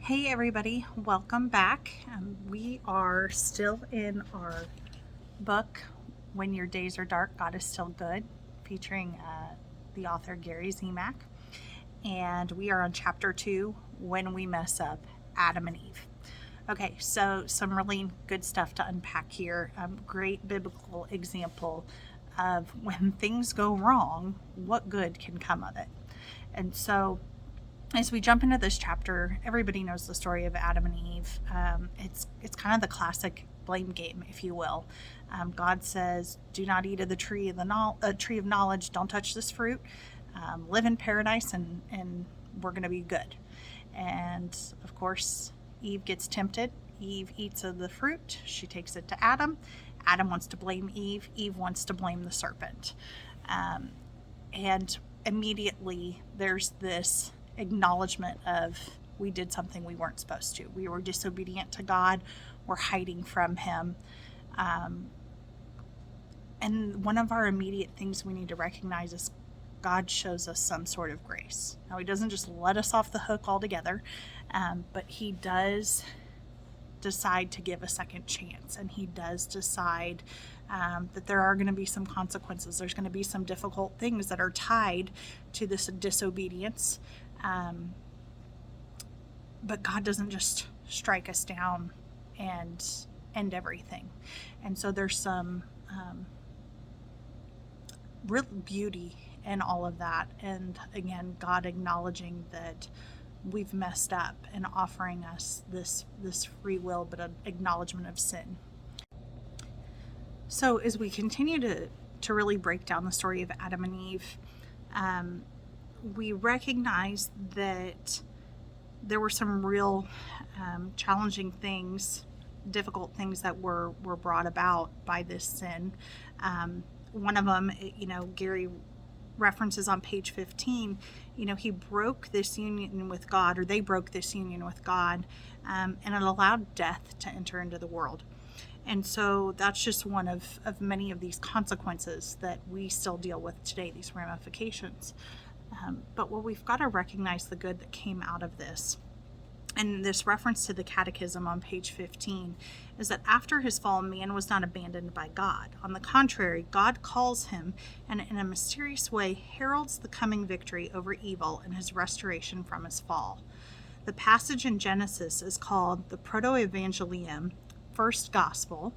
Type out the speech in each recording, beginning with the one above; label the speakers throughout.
Speaker 1: Hey everybody, welcome back. We are still in our book, When Your Days Are Dark, God is Still Good, featuring the author Gary Zemak. And we are on chapter 2, When We Mess Up, Adam and Eve. Okay, so some really good stuff to unpack here. Great biblical example of when things go wrong, what good can come of it. And so as we jump into this chapter, everybody knows the story of Adam and Eve. It's kind of the classic blame game, if you will. God says, "Do not eat of the tree of tree of knowledge. Don't touch this fruit. Live in paradise, and we're going to be good." And of course, Eve gets tempted. Eve eats of the fruit. She takes it to Adam. Adam wants to blame Eve. Eve wants to blame the serpent. And immediately there's this acknowledgement of we did something we weren't supposed to. We were disobedient to God. We're hiding from Him. And one of our immediate things we need to recognize is God shows us some sort of grace. Now, He doesn't just let us off the hook altogether, but He does decide to give a second chance, and He does decide that there are going to be some consequences. There's going to be some difficult things that are tied to this disobedience. But God doesn't just strike us down and end everything. And so there's some real beauty in all of that. And again, God acknowledging that we've messed up and offering us this free will, but an acknowledgement of sin. So as we continue to really break down the story of Adam and Eve, we recognize that there were some real challenging things, difficult things that were brought about by this sin. One of them, Gary references on page 15, he broke this union with God, or they broke this union with God, and it allowed death to enter into the world. And so that's just one of many of these consequences that we still deal with today, these ramifications. But what we've got to recognize the good that came out of this. And this reference to the Catechism on page 15 is that after his fall, man was not abandoned by God. On the contrary, God calls him and in a mysterious way heralds the coming victory over evil and his restoration from his fall. The passage in Genesis is called the Proto-Evangelium, first gospel,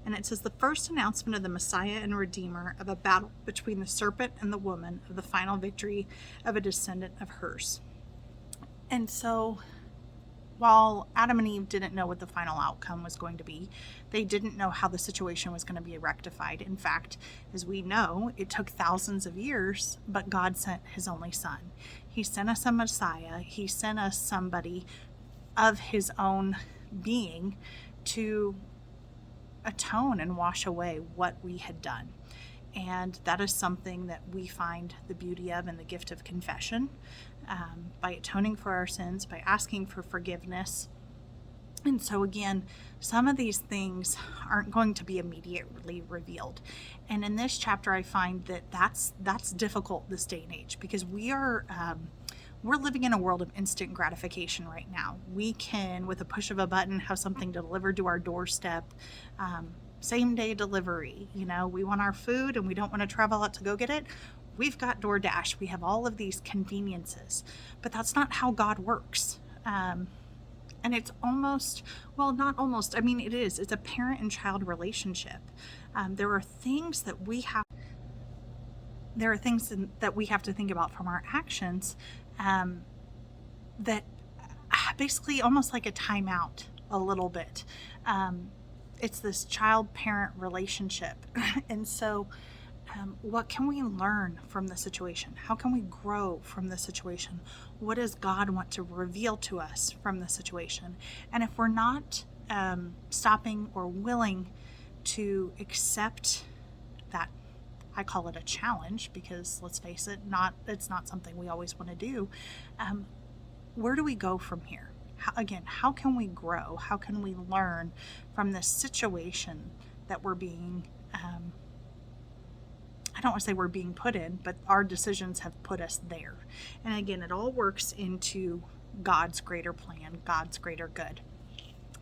Speaker 1: and it says the first announcement of the Messiah and Redeemer, of a battle between the serpent and the woman, of the final victory of a descendant of hers. And so while Adam and Eve didn't know what the final outcome was going to be, they didn't know how the situation was going to be rectified. In fact, as we know, it took thousands of years, but God sent His only Son. He sent us a Messiah. He sent us somebody of His own being to atone and wash away what we had done. And that is something that we find the beauty of in the gift of confession, by atoning for our sins, by asking for forgiveness. And so again, some of these things aren't going to be immediately revealed. And in this chapter, I find that that's difficult this day and age, because we're living in a world of instant gratification right now. We can, with a push of a button, have something delivered to our doorstep. Same day delivery. We want our food and we don't want to travel out to go get it. We've got DoorDash. We have all of these conveniences, but that's not how God works. And it's almost, well, not almost, it is. It's a parent and child relationship. There are things that we have to think about from our actions, that basically almost like a timeout a little bit. It's this child-parent relationship. And so what can we learn from the situation? How can we grow from the situation? What does God want to reveal to us from the situation? And if we're not stopping or willing to accept that, I call it a challenge, because let's face it, it's not something we always want to do. Where do we go from here? How can we grow? How can we learn from this situation that we're being, I don't want to say we're being put in, but our decisions have put us there. And again, it all works into God's greater plan, God's greater good.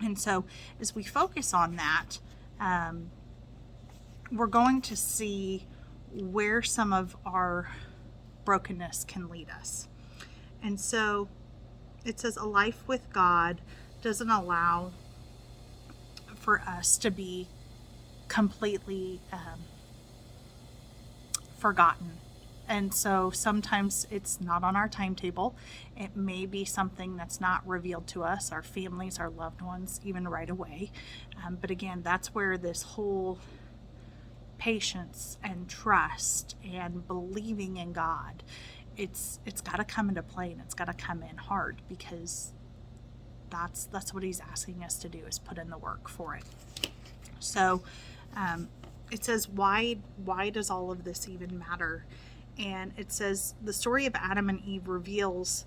Speaker 1: And so as we focus on that, we're going to see where some of our brokenness can lead us. And so it says a life with God doesn't allow for us to be completely forgotten. And so sometimes it's not on our timetable. It may be something that's not revealed to us, our families, our loved ones, even right away. But again, that's where this whole patience and trust and believing in God, it's got to come into play, and it's got to come in hard, because that's what he's asking us to do, is put in the work for it. So it says, why does all of this even matter? And it says the story of Adam and Eve reveals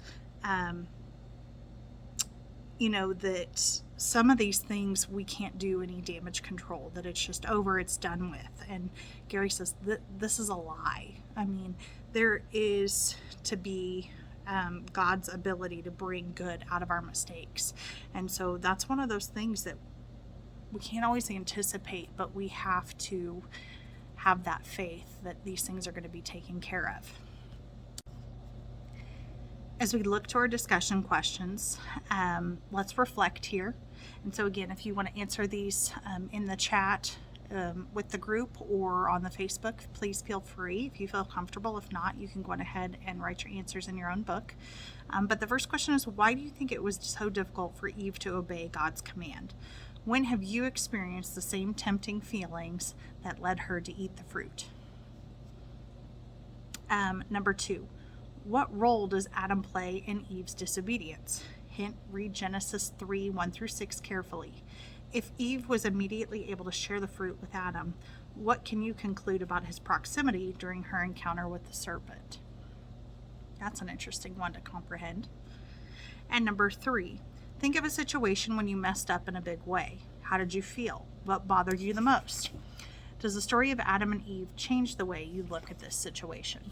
Speaker 1: that some of these things we can't do any damage control, that it's just over, it's done with. And Gary says this is a lie. I mean, there is to be God's ability to bring good out of our mistakes. And so that's one of those things that we can't always anticipate, but we have to have that faith that these things are going to be taken care of. As we look to our discussion questions, let's reflect here. And so again, if you want to answer these in the chat with the group or on the Facebook, please feel free if you feel comfortable. If not, you can go ahead and write your answers in your own book. But the first question is, why do you think it was so difficult for Eve to obey God's command? When have you experienced the same tempting feelings that led her to eat the fruit? Number 2, what role does Adam play in Eve's disobedience? Hint, read Genesis 3, 1-6 carefully. If Eve was immediately able to share the fruit with Adam, what can you conclude about his proximity during her encounter with the serpent? That's an interesting one to comprehend. And number 3, think of a situation when you messed up in a big way. How did you feel? What bothered you the most? Does the story of Adam and Eve change the way you look at this situation?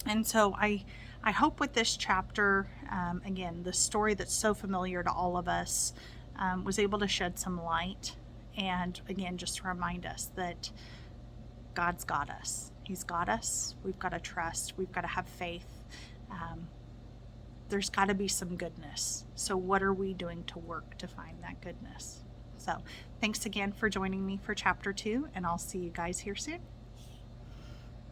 Speaker 1: And so I hope with this chapter, again, the story that's so familiar to all of us, was able to shed some light. And again, just to remind us that God's got us. He's got us. We've got to trust. We've got to have faith. There's got to be some goodness. So what are we doing to work to find that goodness? So thanks again for joining me for chapter 2, and I'll see you guys here soon.